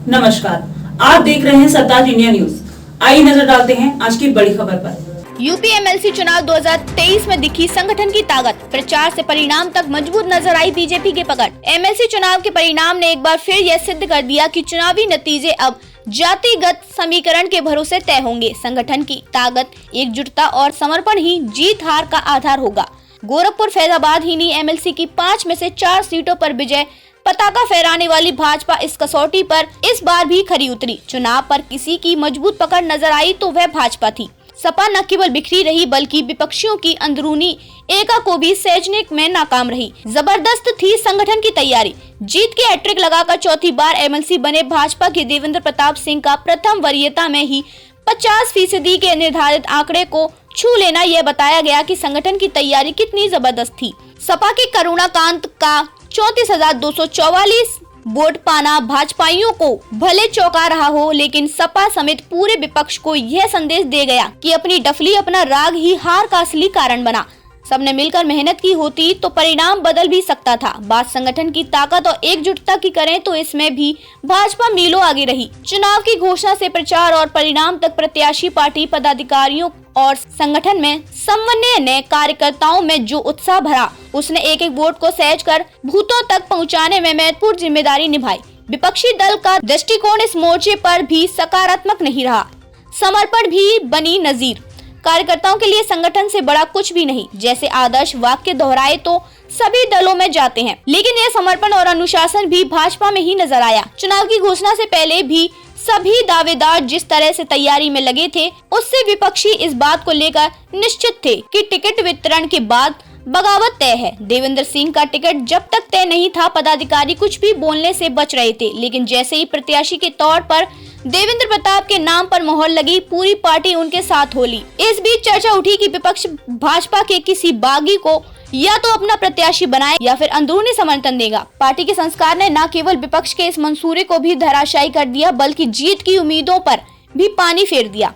नमस्कार, आप देख रहे हैं सरताज इंडिया न्यूज। आइए नजर डालते हैं आज की बड़ी खबर पर। यूपी एमएलसी चुनाव 2023 में दिखी संगठन की ताकत, प्रचार से परिणाम तक मजबूत नजर आई बीजेपी की पकड़। एमएलसी चुनाव के परिणाम ने एक बार फिर यह सिद्ध कर दिया कि चुनावी नतीजे अब जातिगत समीकरण के भरोसे तय होंगे। संगठन की ताकत, एकजुटता और समर्पण ही जीत हार का आधार होगा। गोरखपुर, फैजाबाद ही नहीं, एमएलसी की 5 में से 4 सीटों पर विजय पताका फहराने वाली भाजपा इस कसौटी पर इस बार भी खरी उतरी। चुनाव पर किसी की मजबूत पकड़ नजर आई तो वह भाजपा थी। सपा न केवल बिखरी रही बल्कि विपक्षियों की अंदरूनी एका को भी सहेजने में नाकाम रही। जबरदस्त थी संगठन की तैयारी। जीत की हैट्रिक लगाकर चौथी बार एमएलसी बने भाजपा के देवेंद्र प्रताप सिंह का प्रथम वरीयता में ही 50% के निर्धारित आंकड़े को छू लेना यह बताया गया कि संगठन की तैयारी कितनी जबरदस्त थी। सपा के करुणाकांत का 34,244 वोट पाना भाजपाइयों को भले चौंका रहा हो, लेकिन सपा समेत पूरे विपक्ष को यह संदेश दे गया कि अपनी डफली, अपना राग ही हार का असली कारण बना। सबने मिलकर मेहनत की होती तो परिणाम बदल भी सकता था। बात संगठन की ताकत और एकजुटता की करें तो इसमें भी भाजपा मीलों आगे रही। चुनाव की घोषणा से प्रचार और परिणाम तक प्रत्याशी, पार्टी पदाधिकारियों और संगठन में समन्वय ने कार्यकर्ताओं में जो उत्साह भरा, उसने एक एक वोट को सहज कर भूतों तक पहुंचाने में महत्वपूर्ण जिम्मेदारी निभाई। विपक्षी दल का दृष्टिकोण इस मोर्चे पर भी सकारात्मक नहीं रहा। समर्पण भी बनी नजीर। कार्यकर्ताओं के लिए संगठन से बड़ा कुछ भी नहीं। जैसे आदर्श वाक्य दोहराए तो सभी दलों में जाते हैं, लेकिन यह समर्पण और अनुशासन भी भाजपा में ही नजर आया। चुनाव की घोषणा से पहले भी सभी दावेदार जिस तरह से तैयारी में लगे थे, उससे विपक्षी इस बात को लेकर निश्चित थे कि टिकट वितरण के बाद बगावत तय है। देवेंद्र सिंह का टिकट जब तक तय नहीं था, पदाधिकारी कुछ भी बोलने से बच रहे थे, लेकिन जैसे ही प्रत्याशी के तौर पर देवेंद्र प्रताप के नाम पर मोहर लगी, पूरी पार्टी उनके साथ हो ली। इस बीच चर्चा उठी कि विपक्ष भाजपा के किसी बागी को या तो अपना प्रत्याशी बनाए या फिर अंदरूनी समर्थन देगा। पार्टी के संस्कार ने न केवल विपक्ष के इस मंसूरे को भी धराशायी कर दिया, बल्कि जीत की उम्मीदों पर भी पानी फेर दिया।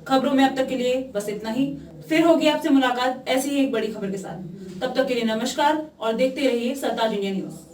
खबरों में अब तक के लिए बस इतना ही। फिर होगी आपसे मुलाकात ऐसी ही एक बड़ी खबर के साथ। तब तक के लिए नमस्कार और देखते रहिए सरताज इंडिया न्यूज।